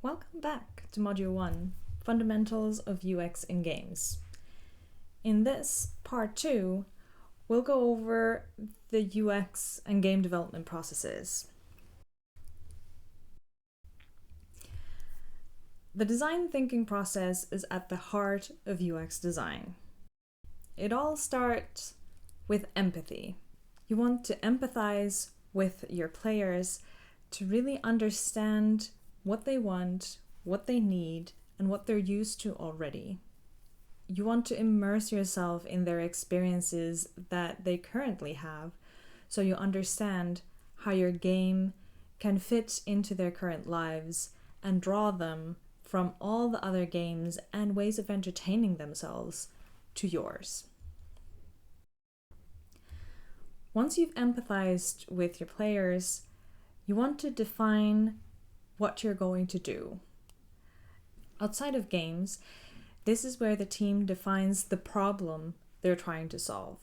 Welcome back to Module 1, Fundamentals of UX in Games. In this, part 2, we'll go over the UX and game development processes. The design thinking process is at the heart of UX design. It all starts with empathy. You want to empathize with your players to really understand what they want, what they need, and what they're used to already. You want to immerse yourself in their experiences that they currently have, so you understand how your game can fit into their current lives and draw them from all the other games and ways of entertaining themselves to yours. Once you've empathized with your players, you want to define what you're going to do. Outside of games, this is where the team defines the problem they're trying to solve.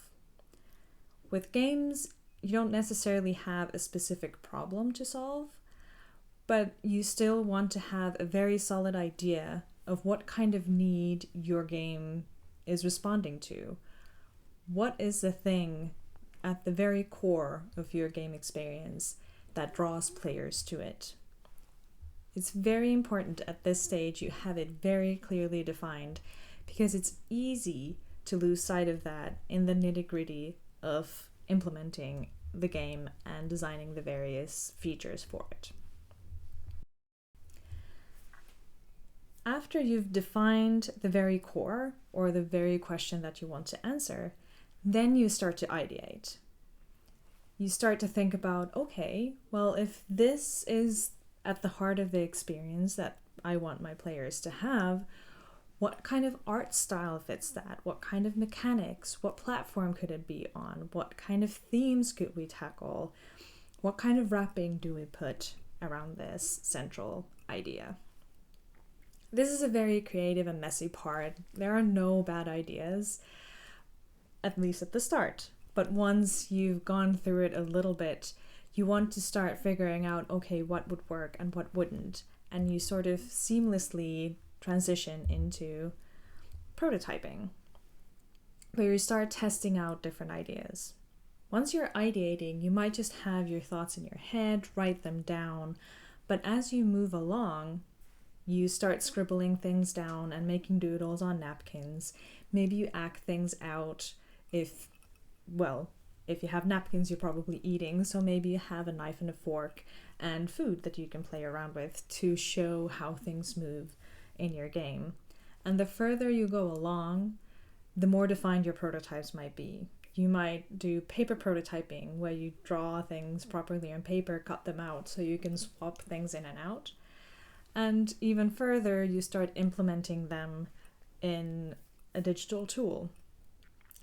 With games, you don't necessarily have a specific problem to solve, but you still want to have a very solid idea of what kind of need your game is responding to. What is the thing at the very core of your game experience that draws players to it? It's very important at this stage you have it very clearly defined, because it's easy to lose sight of that in the nitty-gritty of implementing the game and designing the various features for it. After you've defined the very core or the very question that you want to answer, then you start to ideate. You start to think about, okay, well, if this is at the heart of the experience that I want my players to have, what kind of art style fits that? What kind of mechanics? What platform could it be on? What kind of themes could we tackle? What kind of wrapping do we put around this central idea? This is a very creative and messy part. There are no bad ideas, at least at the start. But once you've gone through it a little bit, you want to start figuring out, okay, what would work and what wouldn't. And you sort of seamlessly transition into prototyping, where you start testing out different ideas. Once you're ideating, you might just have your thoughts in your head, write them down. But as you move along, you start scribbling things down and making doodles on napkins. Maybe you act things out. If you have napkins, you're probably eating, so maybe you have a knife and a fork and food that you can play around with to show how things move in your game. And the further you go along, the more defined your prototypes might be. You might do paper prototyping, where you draw things properly on paper, cut them out so you can swap things in and out. And even further, you start implementing them in a digital tool.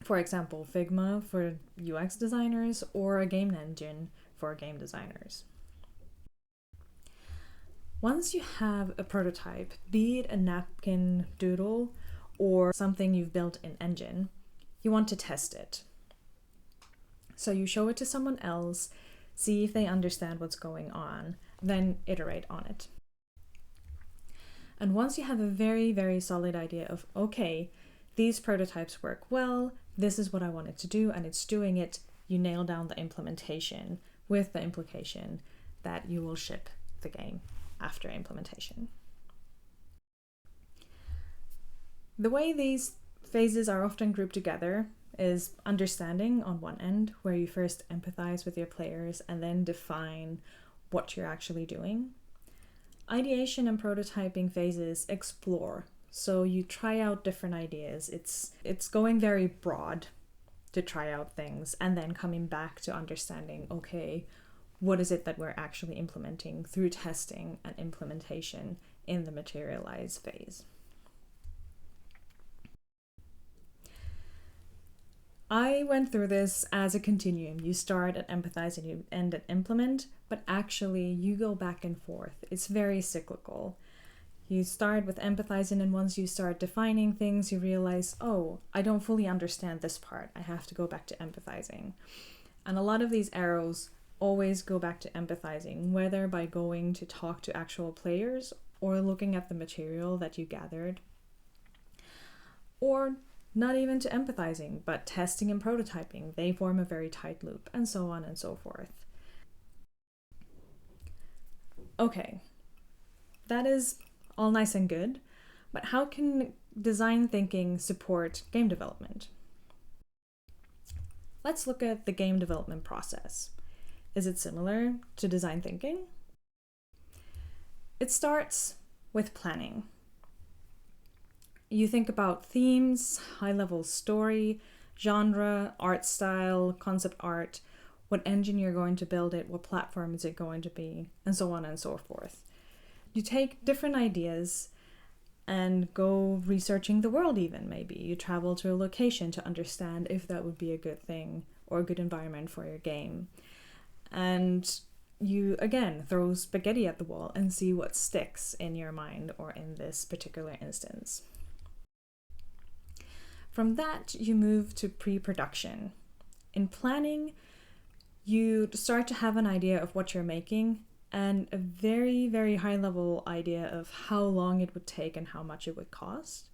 For example, Figma for UX designers, or a game engine for game designers. Once you have a prototype, be it a napkin doodle or something you've built in Engine, you want to test it. So you show it to someone else, see if they understand what's going on, then iterate on it. And once you have a very, very solid idea of, okay, these prototypes work well, this is what I want it to do, and it's doing it, you nail down the implementation, with the implication that you will ship the game after implementation. The way these phases are often grouped together is understanding on one end, where you first empathize with your players and then define what you're actually doing. Ideation and prototyping phases explore. So you try out different ideas. It's going very broad to try out things and then coming back to understanding, okay, what is it that we're actually implementing through testing and implementation in the materialize phase. I went through this as a continuum. You start at empathize and you end at implement, but actually you go back and forth. It's very cyclical. You start with empathizing, and once you start defining things, you realize, oh, I don't fully understand this part. I have to go back to empathizing. And a lot of these arrows always go back to empathizing, whether by going to talk to actual players or looking at the material that you gathered, or not even to empathizing, but testing and prototyping. They form a very tight loop, and so on and so forth. Okay, that is all nice and good, but how can design thinking support game development? Let's look at the game development process. Is it similar to design thinking? It starts with planning. You think about themes, high-level story, genre, art style, concept art, what engine you're going to build it, what platform is it going to be, and so on and so forth. You take different ideas and go researching the world even, maybe. You travel to a location to understand if that would be a good thing or a good environment for your game. And you, again, throw spaghetti at the wall and see what sticks in your mind or in this particular instance. From that, you move to pre-production. In planning, you start to have an idea of what you're making and a very, very high-level idea of how long it would take and how much it would cost.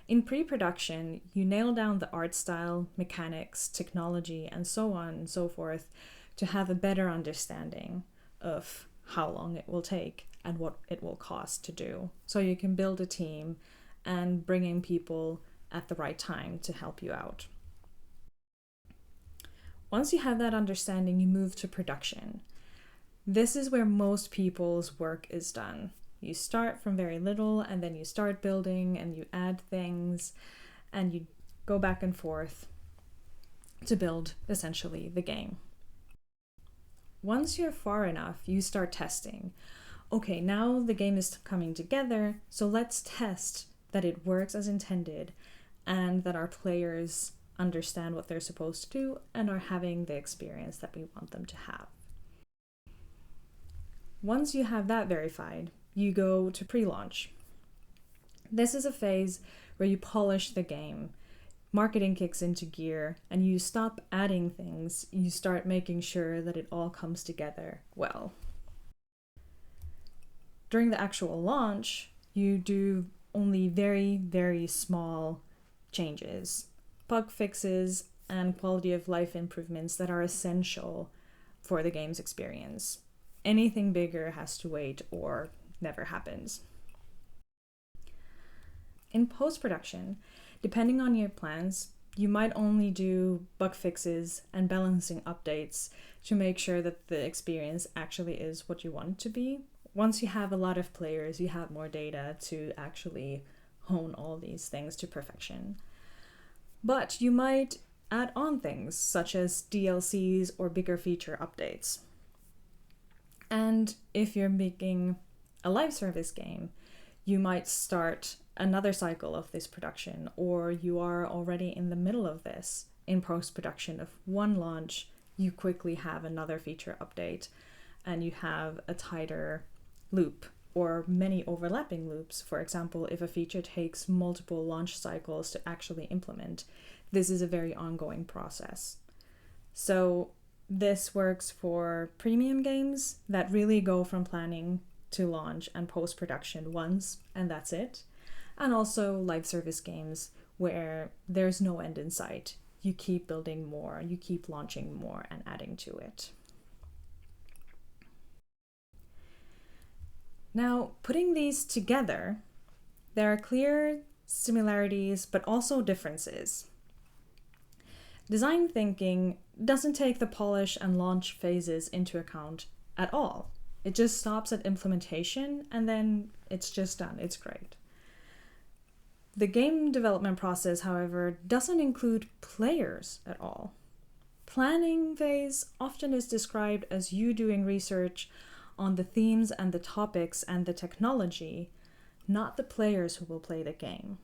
In pre-production, you nail down the art style, mechanics, technology, and so on and so forth to have a better understanding of how long it will take and what it will cost to do. So you can build a team and bring in people at the right time to help you out. Once you have that understanding, you move to production. This is where most people's work is done. You start from very little and then you start building and you add things and you go back and forth to build essentially the game. Once you're far enough, you start testing. Okay, now the game is coming together, so let's test that it works as intended and that our players understand what they're supposed to do and are having the experience that we want them to have. Once you have that verified, you go to pre-launch. This is a phase where you polish the game. Marketing kicks into gear and you stop adding things. You start making sure that it all comes together well. During the actual launch, you do only very, very small changes, bug fixes, and quality of life improvements that are essential for the game's experience. Anything bigger has to wait or never happens. In post-production, depending on your plans, you might only do bug fixes and balancing updates to make sure that the experience actually is what you want it to be. Once you have a lot of players, you have more data to actually hone all these things to perfection. But you might add on things such as DLCs or bigger feature updates. And if you're making a live service game, you might start another cycle of this production, or you are already in the middle of this. In post-production of one launch, you quickly have another feature update and you have a tighter loop or many overlapping loops. For example, if a feature takes multiple launch cycles to actually implement, this is a very ongoing process. So this works for premium games that really go from planning to launch and post-production once, and that's it. And also live service games where there's no end in sight. You keep building more, you keep launching more and adding to it. Now, putting these together, there are clear similarities but also differences. Design thinking doesn't take the polish and launch phases into account at all. It just stops at implementation and then it's just done. It's great. The game development process, however, doesn't include players at all. Planning phase often is described as you doing research on the themes and the topics and the technology, not the players who will play the game.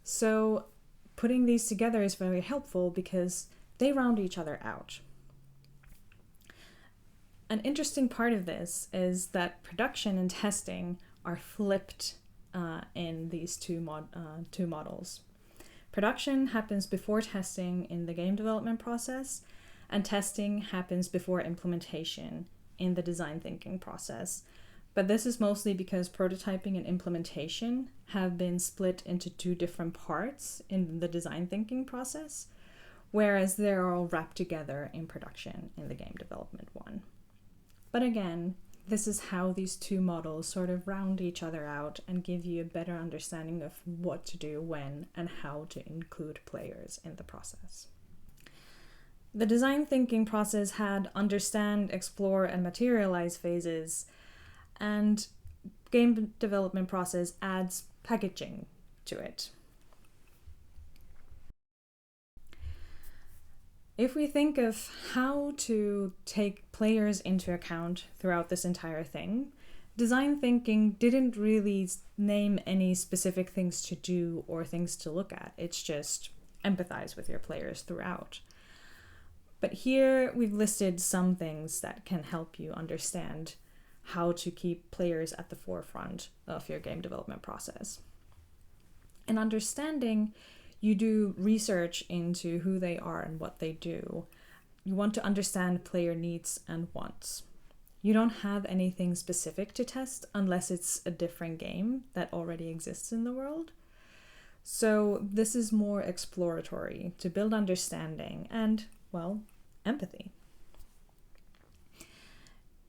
So putting these together is very helpful because they round each other out. An interesting part of this is that production and testing are flipped in these two models. Production happens before testing in the game development process, and testing happens before implementation in the design thinking process. But this is mostly because prototyping and implementation have been split into two different parts in the design thinking process, whereas they're all wrapped together in production in the game development one. But again, this is how these two models sort of round each other out and give you a better understanding of what to do when and how to include players in the process. The design thinking process had understand, explore, and materialize phases, and game development process adds packaging to it. If we think of how to take players into account throughout this entire thing, design thinking didn't really name any specific things to do or things to look at. It's just empathize with your players throughout. But here we've listed some things that can help you understand how to keep players at the forefront of your game development process. In understanding, you do research into who they are and what they do. You want to understand player needs and wants. You don't have anything specific to test unless it's a different game that already exists in the world. So this is more exploratory to build understanding and, well, empathy.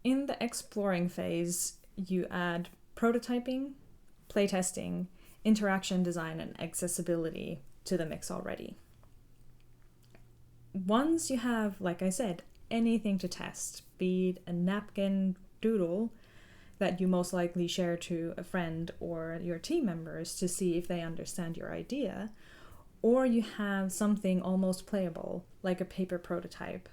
In the exploring phase, you add prototyping, playtesting, interaction design, and accessibility to the mix already. Once you have, like I said, anything to test, be it a napkin doodle that you most likely share to a friend or your team members to see if they understand your idea, or you have something almost playable, like a paper prototype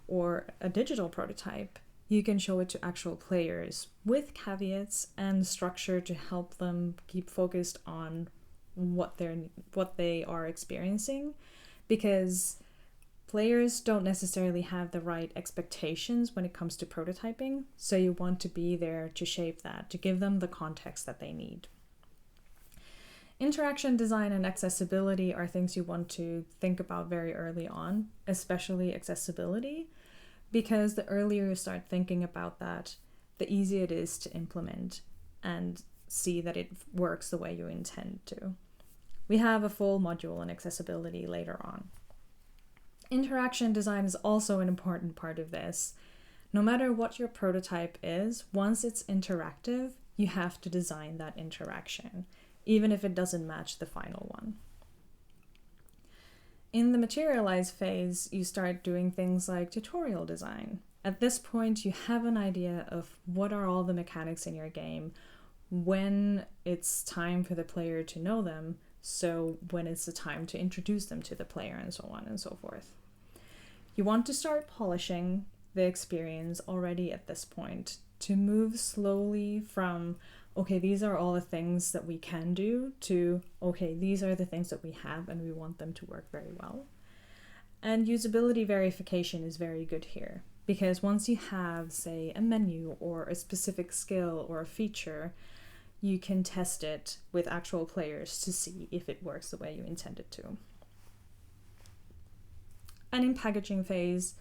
or a digital prototype, you can show it to actual players with caveats and structure to help them keep focused on what they are experiencing, because players don't necessarily have the right expectations when it comes to prototyping, so you want to be there to shape that, to give them the context that they need. Interaction design and accessibility are things you want to think about very early on, especially accessibility, because the earlier you start thinking about that, the easier it is to implement and see that it works the way you intend to. We have a full module on accessibility later on. Interaction design is also an important part of this. No matter what your prototype is, once it's interactive, you have to design that interaction, even if it doesn't match the final one. In the materialize phase, you start doing things like tutorial design. At this point, you have an idea of what are all the mechanics in your game, when it's time for the player to know them, so when it's the time to introduce them to the player, and so on and so forth. You want to start polishing the experience already at this point to move slowly from, okay, these are all the things that we can do, to, okay, these are the things that we have and we want them to work very well. And usability verification is very good here, because once you have, say, a menu or a specific skill or a feature, you can test it with actual players to see if it works the way you intend it to. And in packaging phase,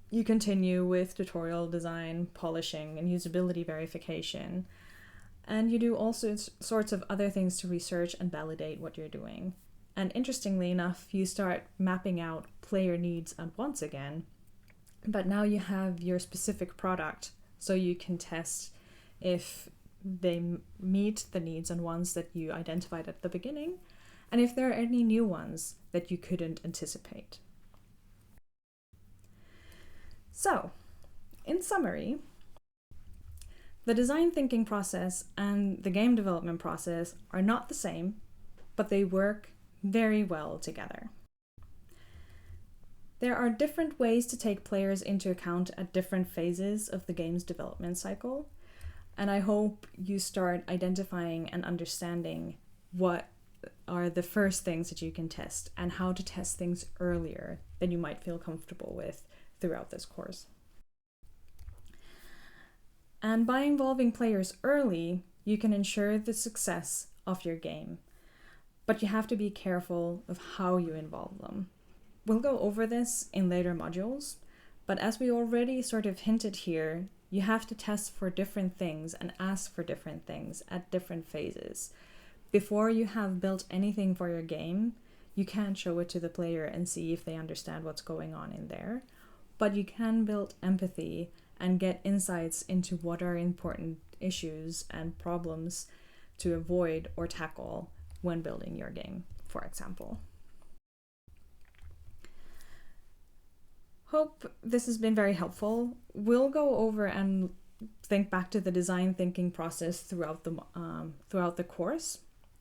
you continue with tutorial design, polishing, and usability verification. And you do all sorts of other things to research and validate what you're doing. And interestingly enough, you start mapping out player needs and wants again, but now you have your specific product, so you can test if they meet the needs and wants that you identified at the beginning, and if there are any new ones that you couldn't anticipate. So, in summary, the design thinking process and the game development process are not the same, but they work very well together. There are different ways to take players into account at different phases of the game's development cycle, and I hope you start identifying and understanding what are the first things that you can test and how to test things earlier than you might feel comfortable with throughout this course. And by involving players early, you can ensure the success of your game, but you have to be careful of how you involve them. We'll go over this in later modules, but as we already sort of hinted here, You have to test for different things and ask for different things at different phases. Before you have built anything for your game, you can't show it to the player and see if they understand what's going on in there. But you can build empathy and get insights into what are important issues and problems to avoid or tackle when building your game, for example. Hope this has been very helpful. We'll go over and think back to the design thinking process throughout the course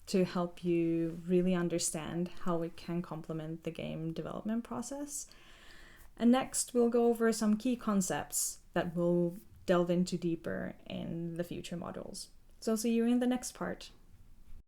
to help you really understand how it can complement the game development process. And next, we'll go over some key concepts that we'll delve into deeper in the future modules. So see you in the next part.